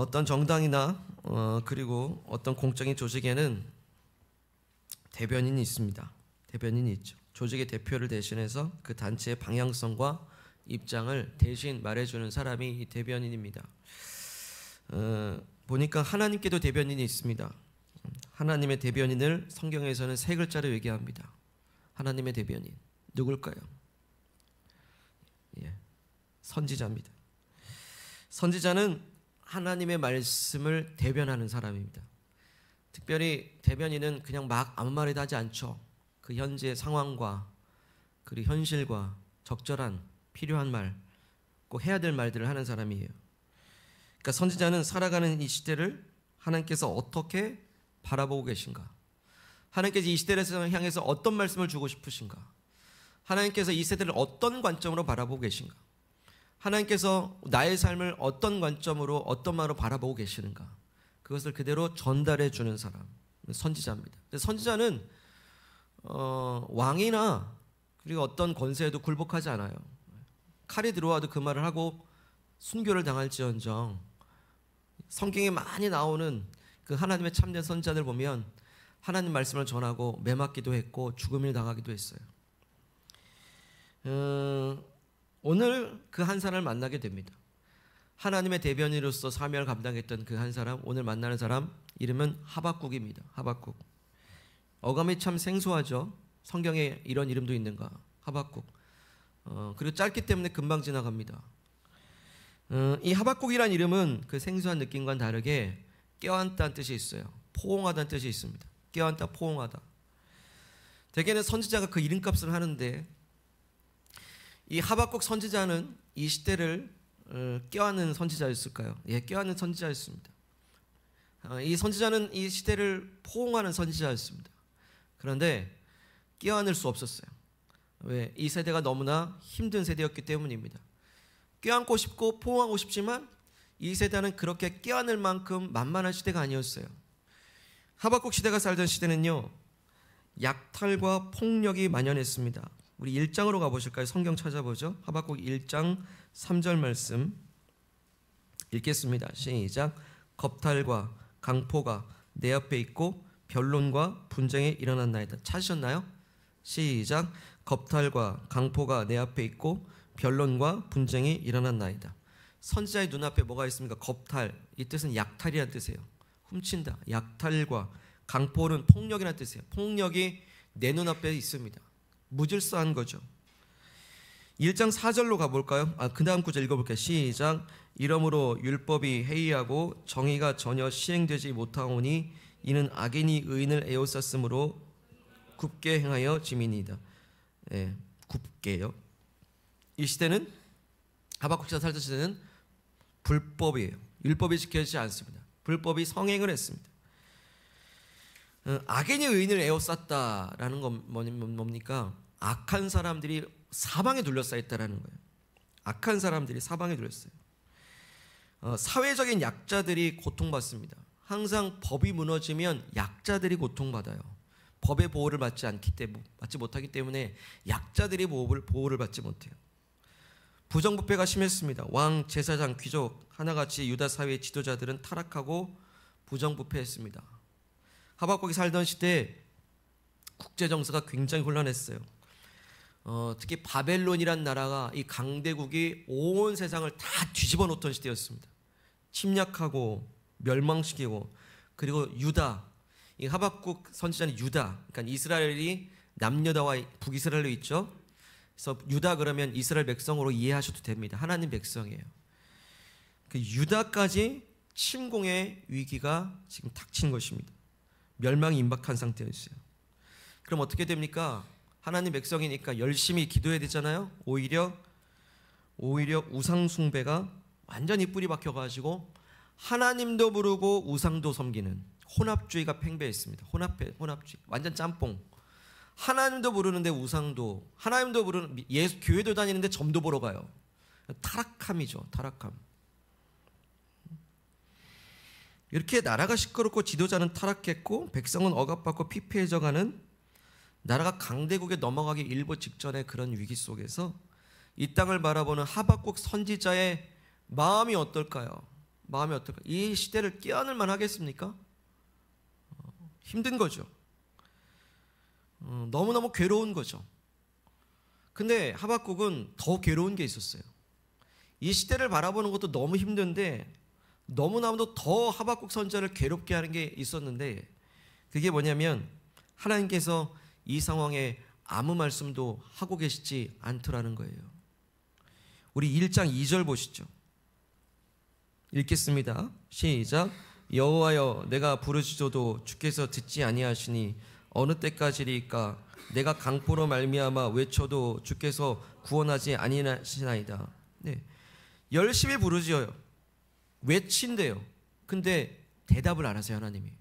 어떤 정당이나 그리고 어떤 공적인 조직에는 대변인이 있습니다. 대변인이 있죠. 조직의 대표를 대신해서 그 단체의 방향성과 입장을 대신 말해주는 사람이 이 대변인입니다. 보니까 하나님께도 대변인이 있습니다. 하나님의 대변인을 성경에서는 세 글자로 얘기합니다. 하나님의 대변인 누굴까요? 선지자입니다. 선지자는 하나님의 말씀을 대변하는 사람입니다. 특별히 대변인은 그냥 막 아무 말이도 하지 않죠. 그 현재의 상황과 그리고 현실과 적절한 필요한 말, 꼭 해야 될 말들을 하는 사람이에요. 그러니까 선지자는 살아가는 이 시대를 하나님께서 어떻게 바라보고 계신가? 하나님께서 이 시대를 향해서 어떤 말씀을 주고 싶으신가? 하나님께서 이 세대를 어떤 관점으로 바라보고 계신가? 하나님께서 나의 삶을 어떤 관점으로 어떤 말로 바라보고 계시는가? 그것을 그대로 전달해 주는 사람, 선지자입니다. 선지자는 왕이나 그리고 어떤 권세에도 굴복하지 않아요. 칼이 들어와도 그 말을 하고 순교를 당할지언정 성경에 많이 나오는 그 하나님의 참된 선지자들 보면 하나님 말씀을 전하고 매맞기도 했고 죽음을 당하기도 했어요. 오늘 그 한 사람을 만나게 됩니다. 하나님의 대변인으로서 사명을 감당했던 그 한 사람, 오늘 만나는 사람 이름은 하박국입니다. 하박국. 어감이 참 생소하죠. 성경에 이런 이름도 있는가? 하박국. 그리고 짧기 때문에 금방 지나갑니다. 이 하박국이란 이름은 그 생소한 느낌과는 다르게 껴안다는 뜻이 있어요. 포옹하다는 뜻이 있습니다. 껴안다, 포옹하다. 대개는 선지자가 그 이름값을 하는데 이 하박국 선지자는 이 시대를 껴안는 선지자였을까요? 예, 껴안는 선지자였습니다. 이 선지자는 이 시대를 포옹하는 선지자였습니다. 그런데 껴안을 수 없었어요. 왜? 이 세대가 너무나 힘든 세대였기 때문입니다. 껴안고 싶고 포옹하고 싶지만 이 세대는 그렇게 껴안을 만큼 만만한 시대가 아니었어요. 하박국 시대가 살던 시대는요, 약탈과 폭력이 만연했습니다. 우리 1장으로 가보실까요? 성경 찾아보죠. 하박국 1장 3절 말씀 읽겠습니다. 시작. 겁탈과 강포가 내 앞에 있고 변론과 분쟁이 일어났나이다. 찾으셨나요? 시작. 겁탈과 강포가 내 앞에 있고 변론과 분쟁이 일어났나이다. 선지자의 눈앞에 뭐가 있습니까? 겁탈, 이 뜻은 약탈이라는 뜻이에요. 훔친다. 약탈과 강포는 폭력이라는 뜻이에요. 폭력이 내 눈앞에 있습니다. 무질서한 거죠. 1장 4절로 가볼까요? 그 다음 구절 읽어볼게요. 시작. 이러므로 율법이 해이하고 정의가 전혀 시행되지 못하오니 이는 악인이 의인을 에워쌌으므로 굽게 행하여 짐이니이다. 예, 굽게요. 이 시대는 하박국 시대 살던 시대는 불법이에요. 율법이 지켜지지 않습니다. 불법이 성행을 했습니다. 악인이 의인을 에워쌌다라는 건 뭡니까? 악한 사람들이 사방에 둘러싸였다라는 거예요. 악한 사람들이 사방에 둘러싸요. 사회적인 약자들이 고통받습니다. 항상 법이 무너지면 약자들이 고통받아요. 법의 보호를 받지 못하기 때문에 약자들이 보호를 받지 못해요. 부정부패가 심했습니다. 왕, 제사장, 귀족 하나같이 유다 사회의 지도자들은 타락하고 부정부패했습니다. 하박국이 살던 시대에 국제정세가 굉장히 혼란했어요. 특히 바벨론이란 나라가 이 강대국이 온 세상을 다 뒤집어 놓던 시대였습니다. 침략하고 멸망시키고, 그리고 유다, 이 하박국 선지자는 유다, 그러니까 이스라엘이 남유다와 북이스라엘로 있죠. 그래서 유다 그러면 이스라엘 백성으로 이해하셔도 됩니다. 하나님 백성이에요. 그 유다까지 침공의 위기가 지금 닥친 것입니다. 멸망이 임박한 상태였어요. 그럼 어떻게 됩니까? 하나님 백성이니까 열심히 기도해야 되잖아요. 오히려 우상 숭배가 완전히 뿌리 박혀가지고 하나님도 부르고 우상도 섬기는 혼합주의가 팽배했습니다. 혼합주의, 완전 짬뽕. 하나님도 부르는데 우상도, 하나님도 부르는 교회도 다니는데 점도 보러 가요. 타락함이죠. 타락함. 이렇게 나라가 시끄럽고 지도자는 타락했고 백성은 억압받고 피폐해져가는, 나라가 강대국에 넘어가기 일보 직전의 그런 위기 속에서 이 땅을 바라보는 하박국 선지자의 마음이 어떨까요? 마음이 어떨까? 이 시대를 끼안을 만 하겠습니까? 힘든 거죠. 너무너무 괴로운 거죠. 근데 하박국은 더 괴로운 게 있었어요. 이 시대를 바라보는 것도 너무 힘든데 너무나도 더 하박국 선지자를 괴롭게 하는 게 있었는데, 그게 뭐냐면 하나님께서 이 상황에 아무 말씀도 하고 계시지 않더라는 거예요. 우리 1장 2절 보시죠. 읽겠습니다. 시작. 여호와여, 내가 부르짖어도 주께서 듣지 아니하시니 어느 때까지리까? 내가 강포로 말미암아 외쳐도 주께서 구원하지 아니하시나이다. 네. 열심히 부르짖어요. 외친대요. 근데 대답을 안 하세요, 하나님이.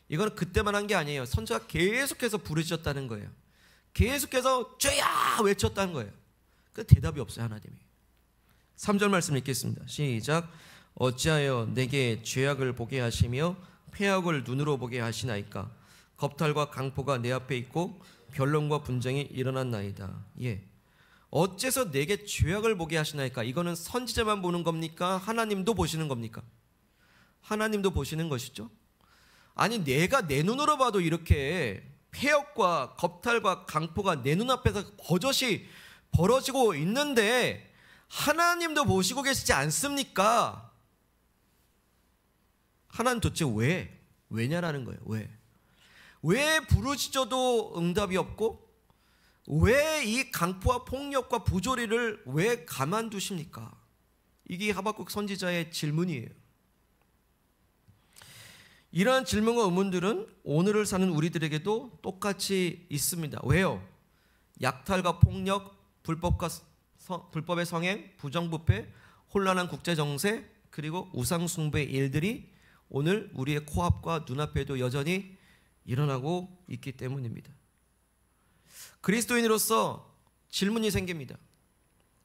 이건 그때만 한 게 아니에요. 선지자가 계속해서 부르짖었다는 거예요. 계속해서 주야 외쳤다는 거예요. 그 대답이 없어요, 하나님이. 3절 말씀 읽겠습니다. 시작. 어찌하여 내게 죄악을 보게 하시며 패악을 눈으로 보게 하시나이까? 겁탈과 강포가 내 앞에 있고 변론과 분쟁이 일어났나이다. 예. 어째서 내게 죄악을 보게 하시나이까? 이거는 선지자만 보는 겁니까? 하나님도 보시는 겁니까? 하나님도 보시는 것이죠. 아니, 내가 내 눈으로 봐도 이렇게 폐역과 겁탈과 강포가 내 눈앞에서 버젓이 벌어지고 있는데 하나님도 보시고 계시지 않습니까? 하나님 도대체 왜냐라는 거예요. 왜 부르짖어도 응답이 없고 왜 이 강포와 폭력과 부조리를 왜 가만두십니까? 이게 하박국 선지자의 질문이에요. 이러한 질문과 의문들은 오늘을 사는 우리들에게도 똑같이 있습니다. 왜요? 약탈과 폭력, 불법의 성행, 부정부패, 혼란한 국제정세, 그리고 우상숭배의 일들이 오늘 우리의 코앞과 눈앞에도 여전히 일어나고 있기 때문입니다. 그리스도인으로서 질문이 생깁니다.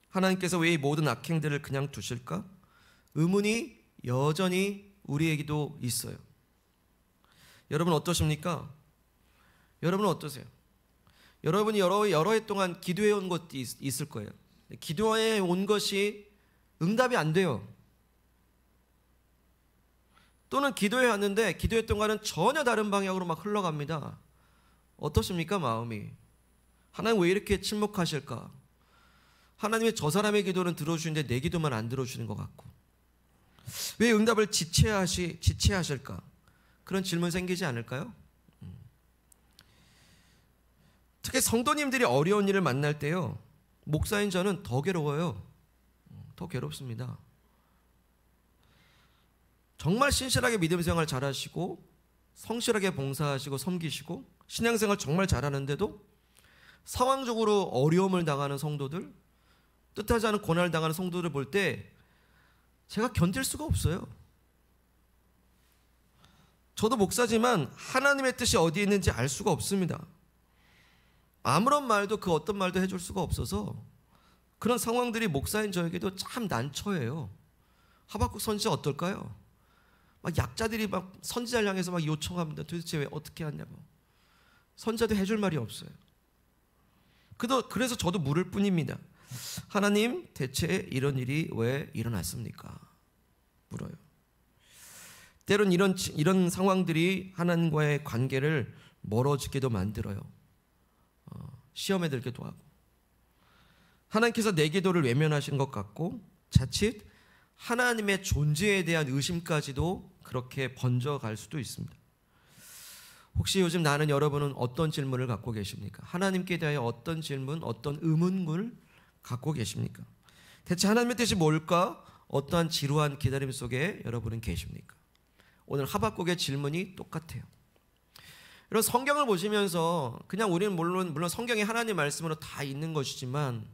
하나님께서 왜 이 모든 악행들을 그냥 두실까? 의문이 여전히 우리에게도 있어요. 여러분 어떠십니까? 여러분은 어떠세요? 여러분이 여러 해 동안 기도해 온 것도 있을 거예요. 기도해 온 것이 응답이 안 돼요. 또는 기도해 왔는데 기도했던 거는 전혀 다른 방향으로 막 흘러갑니다. 어떠십니까, 마음이? 하나님 왜 이렇게 침묵하실까? 하나님의 저 사람의 기도는 들어주시는데 내 기도만 안 들어주시는 것 같고, 왜 응답을 지체하실까? 그런 질문 생기지 않을까요? 특히 성도님들이 어려운 일을 만날 때요, 목사인 저는 더 괴로워요. 더 괴롭습니다. 정말 신실하게 믿음 생활 잘하시고 성실하게 봉사하시고 섬기시고 신앙생활 정말 잘하는데도 상황적으로 어려움을 당하는 성도들, 뜻하지 않은 고난을 당하는 성도들을 볼 때 제가 견딜 수가 없어요. 저도 목사지만 하나님의 뜻이 어디에 있는지 알 수가 없습니다. 아무런 말도 그 어떤 말도 해줄 수가 없어서 그런 상황들이 목사인 저에게도 참 난처해요. 하박국 선지자 어떨까요? 막 약자들이 막 선지자를 향해서 막 요청합니다. 도대체 왜 어떻게 하냐고. 선지자도 해줄 말이 없어요. 그래서 저도 물을 뿐입니다. 하나님, 대체 이런 일이 왜 일어났습니까? 물어요. 때론 이런 상황들이 하나님과의 관계를 멀어지게도 만들어요. 시험에 들게도 하고, 하나님께서 내 기도를 외면하신 것 같고 자칫 하나님의 존재에 대한 의심까지도 그렇게 번져갈 수도 있습니다. 혹시 요즘 나는 여러분은 어떤 질문을 갖고 계십니까? 하나님께 대하여 어떤 질문, 어떤 의문을 갖고 계십니까? 대체 하나님의 뜻이 뭘까? 어떠한 지루한 기다림 속에 여러분은 계십니까? 오늘 하박국의 질문이 똑같아요. 여러분, 성경을 보시면서 그냥 우리는 물론 성경이 하나님 말씀으로 다 있는 것이지만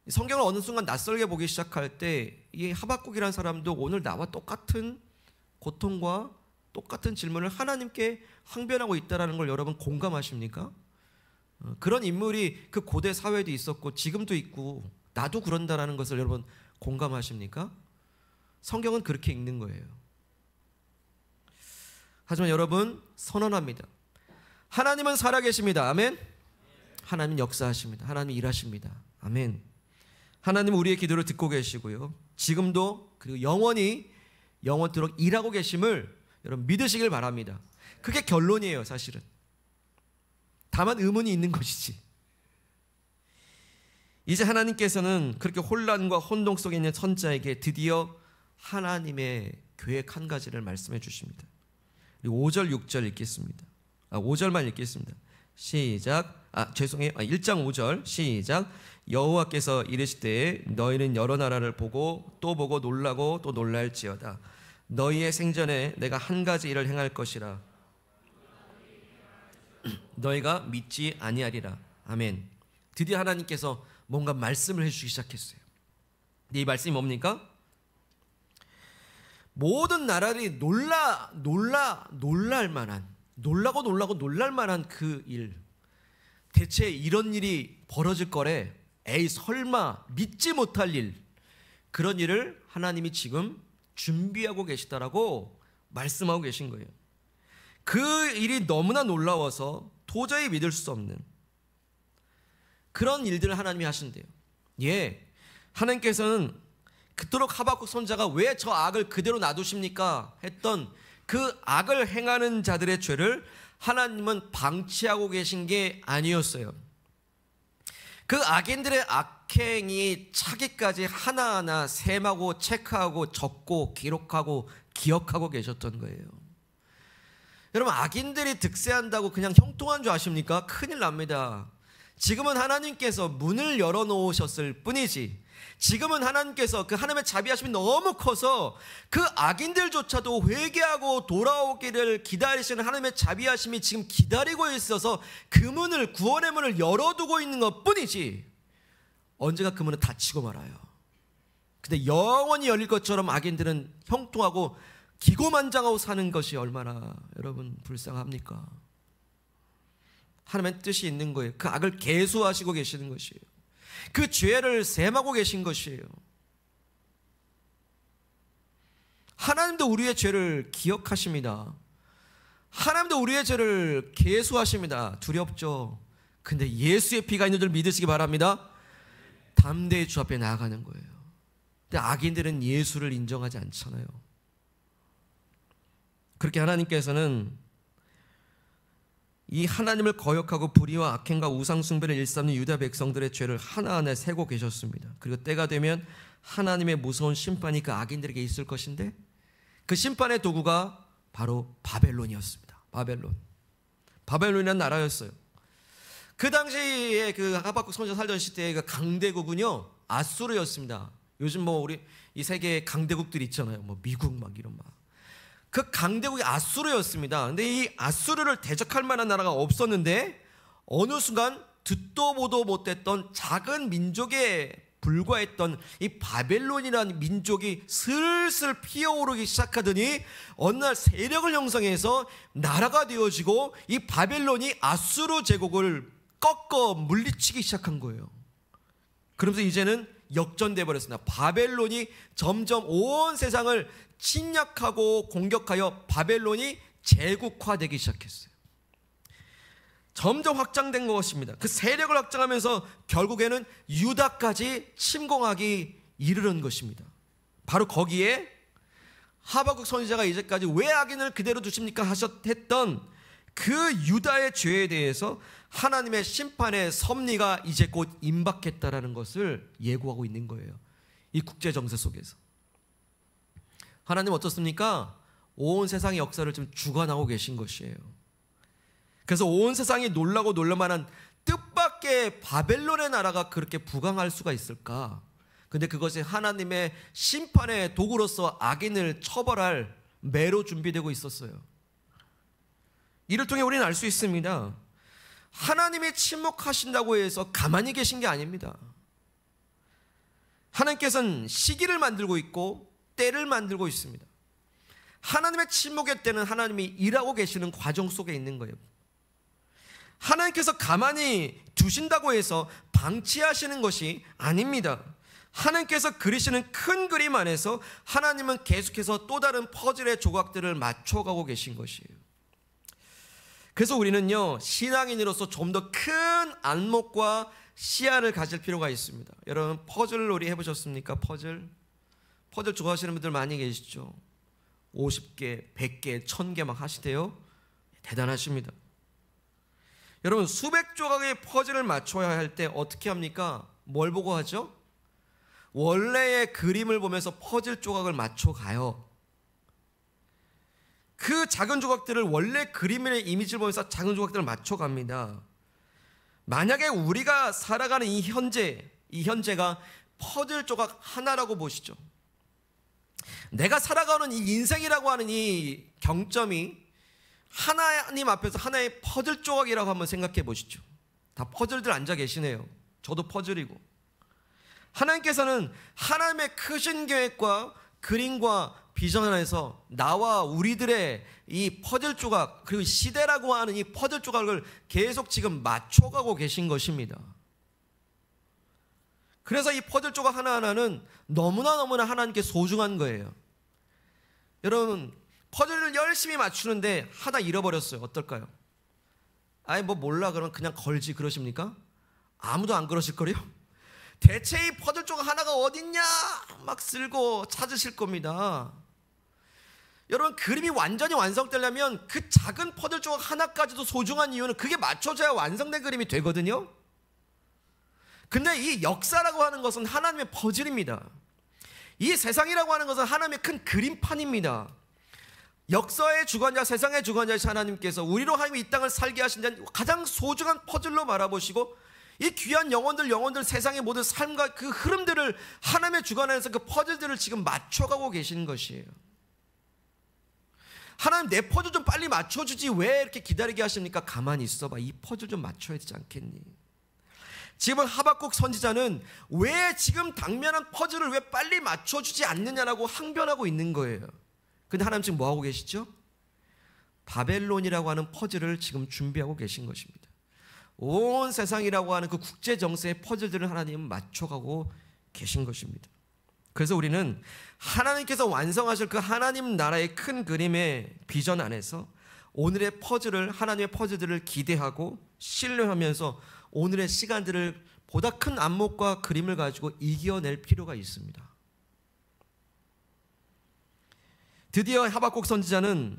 성경을 어느 순간 낯설게 보기 시작할 때 이 하박국이라는 사람도 오늘 나와 똑같은 고통과 똑같은 질문을 하나님께 항변하고 있다는 걸 여러분 공감하십니까? 그런 인물이 그 고대 사회에도 있었고 지금도 있고 나도 그런다라는 것을 여러분 공감하십니까? 성경은 그렇게 읽는 거예요. 하지만 여러분, 선언합니다. 하나님은 살아계십니다. 아멘. 하나님은 역사하십니다. 하나님은 일하십니다. 아멘. 하나님은 우리의 기도를 듣고 계시고요, 지금도 그리고 영원토록 일하고 계심을 여러분 믿으시길 바랍니다. 그게 결론이에요. 사실은 다만 의문이 있는 것이지. 이제 하나님께서는 그렇게 혼란과 혼동 속에 있는 선자에게 드디어 하나님의 계획 한 가지를 말씀해 주십니다. 5절 6절 읽겠습니다. 5절만 읽겠습니다. 시작. 1장 5절 시작. 여호와께서 이르시되 너희는 여러 나라를 보고 또 보고 놀라고 또 놀랄지어다. 너희의 생전에 내가 한 가지 일을 행할 것이라 너희가 믿지 아니하리라. 아멘. 드디어 하나님께서 뭔가 말씀을 해주시기 시작했어요. 이 말씀이 뭡니까? 모든 나라들이 놀라고 놀랄 만한 그 일, 대체 이런 일이 벌어질 거래, 에이 설마, 믿지 못할 일, 그런 일을 하나님이 지금 준비하고 계시다라고 말씀하고 계신 거예요. 그 일이 너무나 놀라워서 도저히 믿을 수 없는 그런 일들을 하나님이 하신대요. 하나님께서는 그토록 하박국 선지자가 왜 저 악을 그대로 놔두십니까 했던 그 악을 행하는 자들의 죄를 하나님은 방치하고 계신 게 아니었어요. 그 악인들의 악행이 차기까지 하나하나 셈하고 체크하고 적고 기록하고 기억하고 계셨던 거예요. 여러분, 악인들이 득세한다고 그냥 형통한 줄 아십니까? 큰일 납니다. 지금은 하나님께서 문을 열어놓으셨을 뿐이지, 지금은 하나님께서 그 하나님의 자비하심이 너무 커서 그 악인들조차도 회개하고 돌아오기를 기다리시는 하나님의 자비하심이 지금 기다리고 있어서 그 문을, 구원의 문을 열어두고 있는 것 뿐이지, 언제가 그 문은 닫히고 말아요. 근데 영원히 열릴 것처럼 악인들은 형통하고 기고만장하고 사는 것이 얼마나 여러분 불쌍합니까? 하나님의 뜻이 있는 거예요. 그 악을 계수하시고 계시는 것이에요. 그 죄를 셈하고 계신 것이에요. 하나님도 우리의 죄를 기억하십니다. 하나님도 우리의 죄를 계수하십니다. 두렵죠? 근데 예수의 피가 있는 줄 믿으시기 바랍니다. 담대히 주 앞에 나아가는 거예요. 근데 악인들은 예수를 인정하지 않잖아요. 그렇게 하나님께서는 이 하나님을 거역하고 불의와 악행과 우상숭배를 일삼는 유다 백성들의 죄를 하나하나 세고 계셨습니다. 그리고 때가 되면 하나님의 무서운 심판이 그 악인들에게 있을 것인데, 그 심판의 도구가 바로 바벨론이었습니다. 바벨론이라는 나라였어요. 그 당시에 그 하박국 선지자 살던 시대의 그 강대국은요, 아수르였습니다. 요즘 우리 이 세계에 강대국들이 있잖아요. 미국 이런 그 강대국이 아수르였습니다. 근데 이 아수르를 대적할 만한 나라가 없었는데, 어느 순간 듣도 보도 못했던 작은 민족에 불과했던 이 바벨론이라는 민족이 슬슬 피어오르기 시작하더니 어느 날 세력을 형성해서 나라가 되어지고 이 바벨론이 아수르 제국을 꺾어 물리치기 시작한 거예요. 그러면서 이제는 역전돼 버렸습니다. 바벨론이 점점 온 세상을 침략하고 공격하여 바벨론이 제국화되기 시작했어요. 점점 확장된 것입니다. 그 세력을 확장하면서 결국에는 유다까지 침공하기 이르는 것입니다. 바로 거기에 하박국 선지자가 이제까지 왜 악인을 그대로 두십니까 했던 그 유다의 죄에 대해서 하나님의 심판의 섭리가 이제 곧 임박했다라는 것을 예고하고 있는 거예요. 이 국제 정세 속에서 하나님 어떻습니까? 온 세상의 역사를 좀 주관하고 계신 것이에요. 그래서 온 세상이 놀라고 놀랄만한 뜻밖의 바벨론의 나라가 그렇게 부강할 수가 있을까? 근데 그것이 하나님의 심판의 도구로서 악인을 처벌할 매로 준비되고 있었어요. 이를 통해 우리는 알 수 있습니다. 하나님이 침묵하신다고 해서 가만히 계신 게 아닙니다. 하나님께서는 시기를 만들고 있고 때를 만들고 있습니다. 하나님의 침묵의 때는 하나님이 일하고 계시는 과정 속에 있는 거예요. 하나님께서 가만히 두신다고 해서 방치하시는 것이 아닙니다. 하나님께서 그리시는 큰 그림 안에서 하나님은 계속해서 또 다른 퍼즐의 조각들을 맞춰가고 계신 것이에요. 그래서 우리는요, 신앙인으로서 좀 더 큰 안목과 시야를 가질 필요가 있습니다. 여러분, 퍼즐 놀이 해보셨습니까? 퍼즐 좋아하시는 분들 많이 계시죠? 50개, 100개, 1000개 막 하시대요. 대단하십니다. 여러분, 수백 조각의 퍼즐을 맞춰야 할 때 어떻게 합니까? 뭘 보고 하죠? 원래의 그림을 보면서 퍼즐 조각을 맞춰가요. 그 작은 조각들을 원래 그림의 이미지를 보면서 작은 조각들을 맞춰갑니다. 만약에 우리가 살아가는 이 현재가 퍼즐 조각 하나라고 보시죠. 내가 살아가는 이 인생이라고 하는 이 경점이 하나님 앞에서 하나의 퍼즐 조각이라고 한번 생각해 보시죠. 다 퍼즐들 앉아 계시네요. 저도 퍼즐이고. 하나님께서는 하나님의 크신 계획과 그림과 비전 안에서 나와 우리들의 이 퍼즐 조각, 그리고 시대라고 하는 이 퍼즐 조각을 계속 지금 맞춰가고 계신 것입니다. 그래서 이 퍼즐 조각 하나하나는 너무나 하나님께 소중한 거예요. 여러분, 퍼즐을 열심히 맞추는데 하나 잃어버렸어요. 어떨까요? 아이 뭐 몰라 그러면 그냥 걸지 그러십니까? 아무도 안 그러실 거래요. 대체 이 퍼즐 조각 하나가 어딨냐 막 쓸고 찾으실 겁니다. 여러분, 그림이 완전히 완성되려면 그 작은 퍼즐 조각 하나까지도 소중한 이유는 그게 맞춰져야 완성된 그림이 되거든요. 근데 이 역사라고 하는 것은 하나님의 퍼즐입니다. 이 세상이라고 하는 것은 하나님의 큰 그림판입니다. 역사의 주관자, 세상의 주관자이신 하나님께서 우리로 하여금 이 땅을 살게 하신 자는 가장 소중한 퍼즐로 바라보시고 이 귀한 영혼들 세상의 모든 삶과 그 흐름들을 하나님의 주관 안에서 그 퍼즐들을 지금 맞춰가고 계시는 것이에요. 하나님, 내 퍼즐 좀 빨리 맞춰주지 왜 이렇게 기다리게 하십니까? 가만히 있어봐. 이 퍼즐 좀 맞춰야 되지 않겠니? 지금 하박국 선지자는 왜 지금 당면한 퍼즐을 왜 빨리 맞춰주지 않느냐라고 항변하고 있는 거예요. 근데 하나님 지금 뭐하고 계시죠? 바벨론이라고 하는 퍼즐을 지금 준비하고 계신 것입니다. 온 세상이라고 하는 그 국제 정세의 퍼즐들을 하나님은 맞춰가고 계신 것입니다. 그래서 우리는 하나님께서 완성하실 그 하나님 나라의 큰 그림의 비전 안에서 오늘의 퍼즐을, 하나님의 퍼즐들을 기대하고 신뢰하면서 오늘의 시간들을 보다 큰 안목과 그림을 가지고 이겨낼 필요가 있습니다. 드디어 하박국 선지자는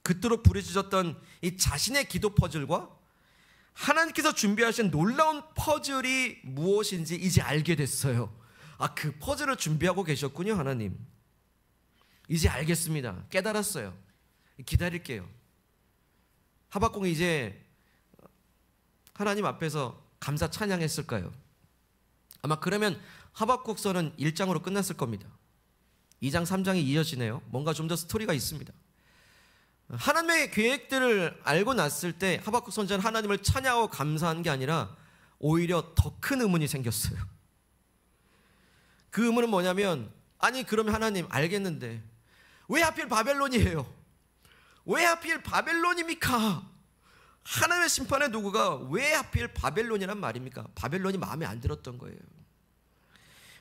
그토록 부르짖었던 이 자신의 기도 퍼즐과 하나님께서 준비하신 놀라운 퍼즐이 무엇인지 이제 알게 됐어요. 아, 그 퍼즐을 준비하고 계셨군요, 하나님. 이제 알겠습니다. 깨달았어요. 기다릴게요. 하박국이 이제 하나님 앞에서 감사 찬양했을까요? 아마 그러면 하박국서는 1장으로 끝났을 겁니다. 2장, 3장이 이어지네요. 뭔가 좀 더 스토리가 있습니다. 하나님의 계획들을 알고 났을 때 하박국 선지자는 하나님을 찬양하고 감사한 게 아니라 오히려 더 큰 의문이 생겼어요. 그 의문은 뭐냐면, 아니 그러면 하나님 알겠는데 왜 하필 바벨론이에요? 왜 하필 바벨론입니까? 하나님의 심판의 도구가 왜 하필 바벨론이란 말입니까? 바벨론이 마음에 안 들었던 거예요.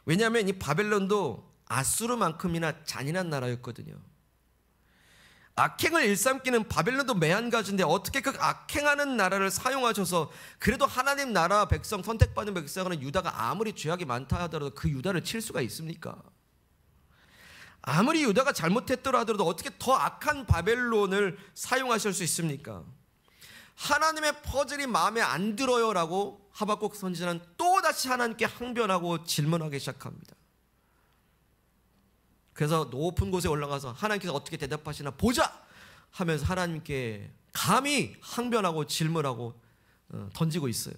왜냐하면 이 바벨론도 아수르만큼이나 잔인한 나라였거든요. 악행을 일삼기는 바벨론도 매한가지인데 어떻게 그 악행하는 나라를 사용하셔서 그래도 하나님 나라 백성, 선택받은 백성은 유다가 아무리 죄악이 많다 하더라도 그 유다를 칠 수가 있습니까? 아무리 유다가 잘못했더라 하더라도 어떻게 더 악한 바벨론을 사용하실 수 있습니까? 하나님의 퍼즐이 마음에 안 들어요 라고 하박국 선지자는 또다시 하나님께 항변하고 질문하기 시작합니다. 그래서 높은 곳에 올라가서 하나님께서 어떻게 대답하시나 보자 하면서 하나님께 감히 항변하고 질문하고 던지고 있어요.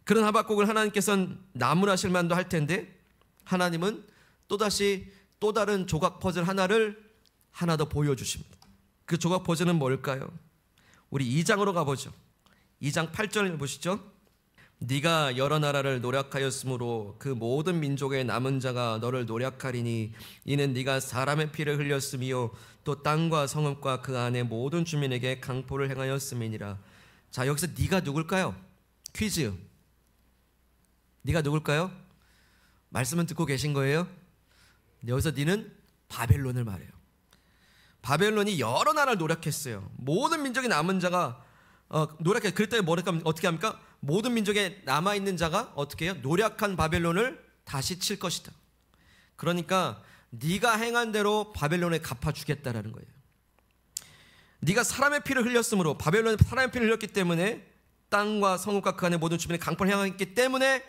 그런 하박국을 하나님께서는 나무라실 만도 할 텐데 하나님은 또다시 또 다른 조각 퍼즐 하나를 하나 더 보여주십니다. 그 조각 퍼즐은 뭘까요? 우리 2장으로 가보죠. 2장 8절을 보시죠. 네가 여러 나라를 노략하였으므로 그 모든 민족의 남은 자가 너를 노략하리니 이는 네가 사람의 피를 흘렸으며 또 땅과 성읍과 그 안의 모든 주민에게 강포를 행하였음이니라. 자, 여기서 네가 누굴까요? 퀴즈. 네가 누굴까요? 말씀은 듣고 계신 거예요? 여기서 네는 바벨론을 말해요. 바벨론이 여러 나라를 노력했어요. 모든 민족의 남은 자가 노력해. 그럴 때 어떻게 합니까? 모든 민족에 남아있는 자가 어떻게 해요? 노력한 바벨론을 다시 칠 것이다. 그러니까 네가 행한 대로 바벨론에 갚아주겠다라는 거예요. 네가 사람의 피를 흘렸으므로, 바벨론에 사람의 피를 흘렸기 때문에 땅과 성읍과 그 안에 모든 주민의 강포를 향했기 때문에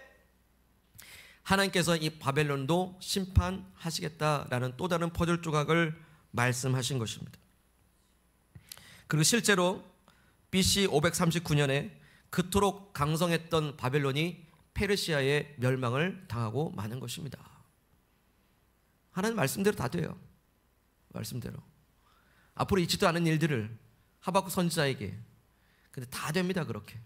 하나님께서 이 바벨론도 심판하시겠다라는 또 다른 퍼즐 조각을 말씀하신 것입니다. 그리고 실제로 BC 539년에 그토록 강성했던 바벨론이 페르시아의 멸망을 당하고 마는 것입니다. 하나님 말씀대로 다 돼요. 말씀대로. 앞으로 있지도 않은 일들을 하박국 선지자에게, 근데 다 됩니다. 그렇게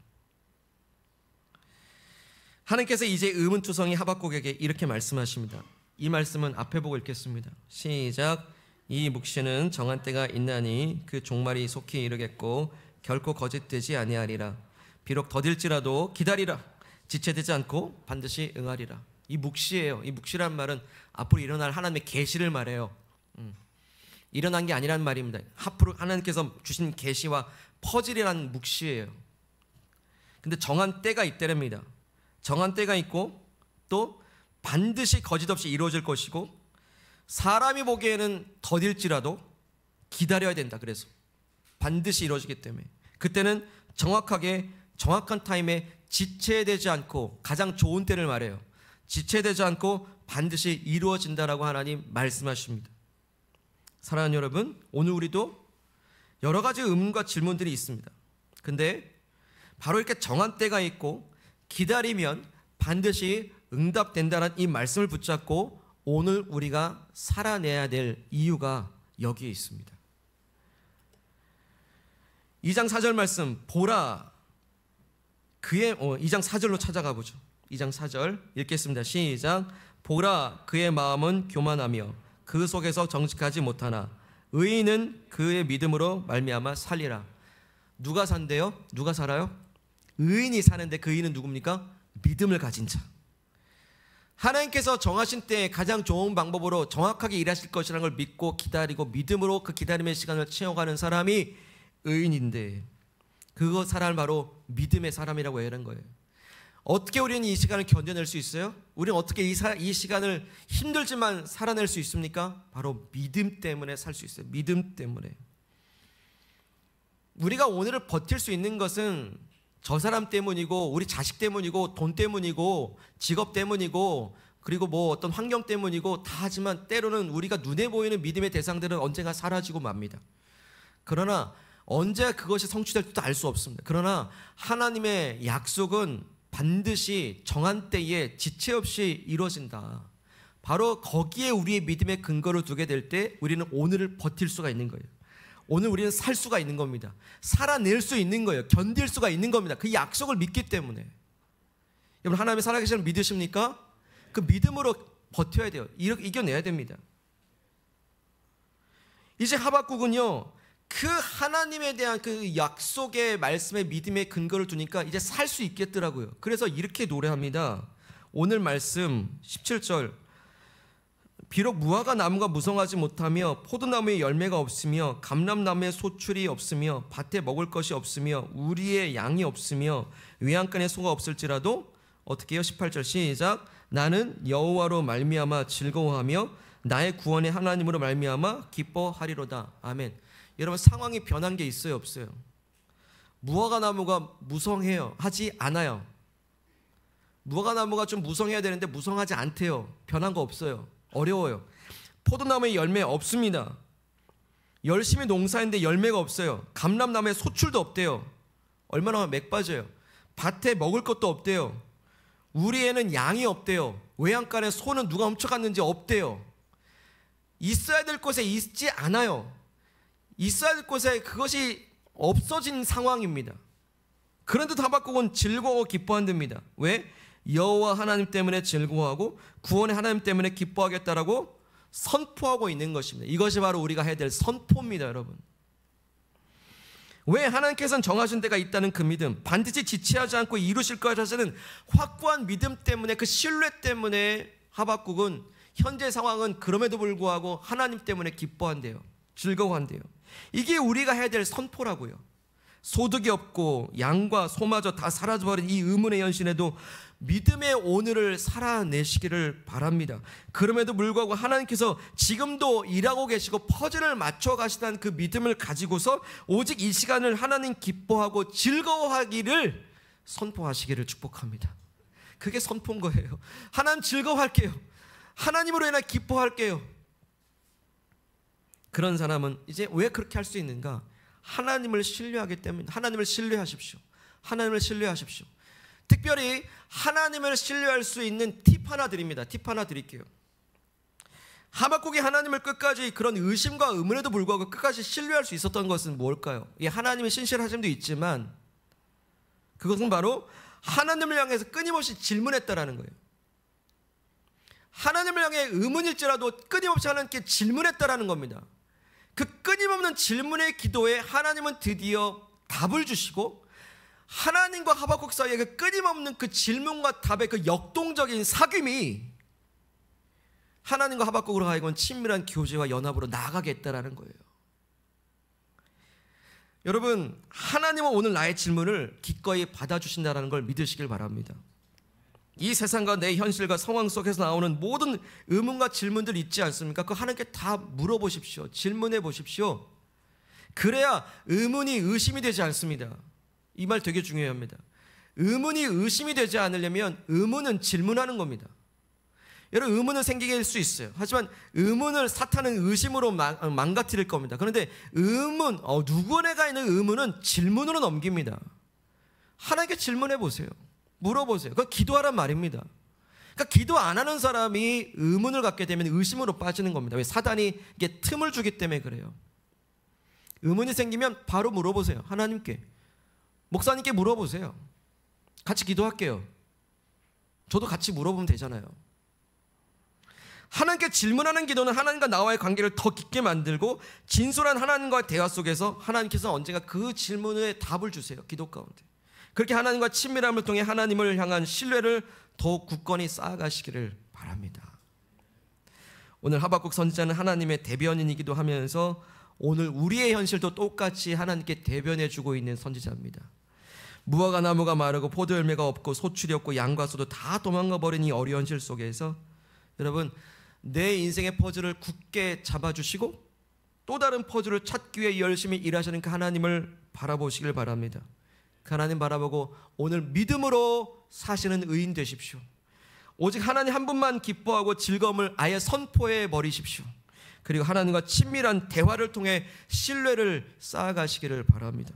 하나님께서 이제 의문투성이 하박국에게 이렇게 말씀하십니다. 이 말씀은 앞에 보고 읽겠습니다. 시작. 이 묵시는 정한 때가 있나니 그 종말이 속히 이르겠고 결코 거짓되지 아니하리라. 비록 더딜지라도 기다리라. 지체되지 않고 반드시 응하리라. 이 묵시예요. 이 묵시란 말은 앞으로 일어날 하나님의 계시를 말해요. 일어난 게 아니란 말입니다. 앞으로 하나님께서 주신 계시와 퍼즐이라는 묵시예요. 근데 정한 때가 있다랍니다. 정한 때가 있고 또 반드시 거짓 없이 이루어질 것이고 사람이 보기에는 더딜지라도 기다려야 된다. 그래서 반드시 이루어지기 때문에 그때는 정확한 타임에 지체되지 않고, 가장 좋은 때를 말해요. 지체되지 않고 반드시 이루어진다라고 하나님 말씀하십니다. 사랑하는 여러분, 오늘 우리도 여러 가지 의문과 질문들이 있습니다. 근데 바로 이렇게 정한 때가 있고 기다리면 반드시 응답된다는 이 말씀을 붙잡고 오늘 우리가 살아내야 될 이유가 여기에 있습니다. 2장 4절 말씀 보라. 2장 4절로 찾아가 보죠. 2장 4절 읽겠습니다. 시작. 보라, 그의 마음은 교만하며 그 속에서 정직하지 못하나 의인은 그의 믿음으로 말미암아 살리라. 누가 산대요? 누가 살아요? 의인이 사는데 그 의인은 누굽니까? 믿음을 가진 자. 하나님께서 정하신 때에 가장 좋은 방법으로 정확하게 일하실 것이라는 걸 믿고 기다리고 믿음으로 그 기다림의 시간을 채워가는 사람이 의인인데, 그거 사람을 바로 믿음의 사람이라고 하는 거예요. 어떻게 우리는 이 시간을 견뎌낼 수 있어요? 우리는 어떻게 이 시간을 힘들지만 살아낼 수 있습니까? 바로 믿음 때문에 살 수 있어요. 믿음 때문에. 우리가 오늘을 버틸 수 있는 것은 저 사람 때문이고 우리 자식 때문이고 돈 때문이고 직업 때문이고 그리고 뭐 어떤 환경 때문이고 다 하지만 때로는 우리가 눈에 보이는 믿음의 대상들은 언젠가 사라지고 맙니다. 그러나 언제 그것이 성취될지도 알 수 없습니다. 그러나 하나님의 약속은 반드시 정한 때에 지체 없이 이루어진다. 바로 거기에 우리의 믿음의 근거를 두게 될 때 우리는 오늘을 버틸 수가 있는 거예요. 오늘 우리는 살 수가 있는 겁니다. 살아낼 수 있는 거예요. 견딜 수가 있는 겁니다. 그 약속을 믿기 때문에. 여러분, 하나님의 살아계시는 믿으십니까? 그 믿음으로 버텨야 돼요. 이겨내야 됩니다. 이제 하박국은요, 그 하나님에 대한 그 약속의 말씀의 믿음의 근거를 두니까 이제 살 수 있겠더라고요. 그래서 이렇게 노래합니다. 오늘 말씀 17절. 비록 무화과 나무가 무성하지 못하며 포도나무에 열매가 없으며 감람나무에 소출이 없으며 밭에 먹을 것이 없으며 우리의 양이 없으며 외양간에 소가 없을지라도 어떻게 해요? 18절 시작. 나는 여호와로 말미암아 즐거워하며 나의 구원의 하나님으로 말미암아 기뻐하리로다. 아멘. 여러분, 상황이 변한 게 있어요, 없어요? 무화과 나무가 무성해요? 하지 않아요. 무화과 나무가 좀 무성해야 되는데 무성하지 않대요. 변한 거 없어요. 어려워요. 포도나무에 열매 없습니다. 열심히 농사했는데 열매가 없어요. 감람나무에 소출도 없대요. 얼마나 맥 빠져요. 밭에 먹을 것도 없대요. 우리에는 양이 없대요. 외양간에 소는 누가 훔쳐갔는지 없대요. 있어야 될 곳에 있지 않아요. 있어야 될 곳에 그것이 없어진 상황입니다. 그런데도 하박국은 즐거워 기뻐한답니다. 왜? 여호와 하나님 때문에 즐거워하고 구원의 하나님 때문에 기뻐하겠다라고 선포하고 있는 것입니다. 이것이 바로 우리가 해야 될 선포입니다, 여러분. 왜? 하나님께서는 정하신 데가 있다는 그 믿음, 반드시 지체하지 않고 이루실 것이라는 확고한 믿음 때문에, 그 신뢰 때문에 하박국은 현재 상황은 그럼에도 불구하고 하나님 때문에 기뻐한대요. 즐거워한대요. 이게 우리가 해야 될 선포라고요. 소득이 없고 양과 소마저 다 사라져버린 이 의문의 현실에도 믿음의 오늘을 살아내시기를 바랍니다. 그럼에도 불구하고 하나님께서 지금도 일하고 계시고 퍼즐을 맞춰 가시다는 그 믿음을 가지고서 오직 이 시간을 하나님 기뻐하고 즐거워하기를 선포하시기를 축복합니다. 그게 선포인 거예요. 하나님 즐거워할게요. 하나님으로 인해 기뻐할게요. 그런 사람은 이제 왜 그렇게 할 수 있는가? 하나님을 신뢰하기 때문에. 하나님을 신뢰하십시오. 하나님을 신뢰하십시오. 특별히 하나님을 신뢰할 수 있는 팁 하나 드립니다. 팁 하나 드릴게요. 하박국이 하나님을 끝까지 그런 의심과 의문에도 불구하고 끝까지 신뢰할 수 있었던 것은 뭘까요? 하나님의 신실하심도 있지만 그것은 바로 하나님을 향해서 끊임없이 질문했다라는 거예요. 하나님을 향해 의문일지라도 끊임없이 하나님께 질문했다라는 겁니다. 그 끊임없는 질문의 기도에 하나님은 드디어 답을 주시고 하나님과 하박국 사이에 그 끊임없는 그 질문과 답의 그 역동적인 사귐이 하나님과 하박국으로 하여금 친밀한 교제와 연합으로 나아가게 했다라는 거예요. 여러분, 하나님은 오늘 나의 질문을 기꺼이 받아주신다는 걸 믿으시길 바랍니다. 이 세상과 내 현실과 상황 속에서 나오는 모든 의문과 질문들 있지 않습니까? 그거 하나님께 다 물어보십시오. 질문해 보십시오. 그래야 의문이 의심이 되지 않습니다. 이 말 되게 중요합니다. 의문이 의심이 되지 않으려면 의문은 질문하는 겁니다. 여러분, 의문은 생기게 할 수 있어요. 하지만 의문을 사탄은 의심으로 망가뜨릴 겁니다. 그런데 의문, 누구네가 있는 의문은 질문으로 넘깁니다. 하나님께 질문해 보세요. 물어보세요. 그건 기도하란 말입니다. 그러니까 기도 안 하는 사람이 의문을 갖게 되면 의심으로 빠지는 겁니다. 왜? 사단이 이게 틈을 주기 때문에 그래요. 의문이 생기면 바로 물어보세요. 하나님께, 목사님께 물어보세요. 같이 기도할게요. 저도 같이 물어보면 되잖아요. 하나님께 질문하는 기도는 하나님과 나와의 관계를 더 깊게 만들고 진솔한 하나님과의 대화 속에서 하나님께서 언젠가 그 질문에 답을 주세요. 기도 가운데. 그렇게 하나님과 친밀함을 통해 하나님을 향한 신뢰를 더욱 굳건히 쌓아가시기를 바랍니다. 오늘 하박국 선지자는 하나님의 대변인이기도 하면서 오늘 우리의 현실도 똑같이 하나님께 대변해주고 있는 선지자입니다. 무화과 나무가 마르고 포도 열매가 없고 소출이 없고 양과 소도 다 도망가 버린 이 어려운 현실 속에서 여러분, 내 인생의 퍼즐을 굳게 잡아주시고 또 다른 퍼즐을 찾기 위해 열심히 일하시는 그 하나님을 바라보시길 바랍니다. 그 하나님 바라보고 오늘 믿음으로 사시는 의인 되십시오. 오직 하나님 한 분만 기뻐하고 즐거움을 아예 선포해 버리십시오. 그리고 하나님과 친밀한 대화를 통해 신뢰를 쌓아가시기를 바랍니다.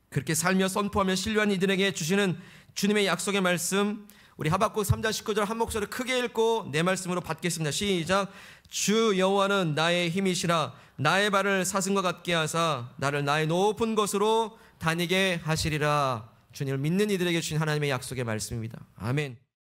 그렇게 살며 선포하며 신뢰한 이들에게 주시는 주님의 약속의 말씀, 우리 하박국 3장 19절 한 목소리로 크게 읽고 내 말씀으로 받겠습니다. 시작. 주 여호와는 나의 힘이시라. 나의 발을 사슴과 같게 하사 나를 나의 높은 곳으로 다니게 하시리라. 주님을 믿는 이들에게 주신 하나님의 약속의 말씀입니다. 아멘.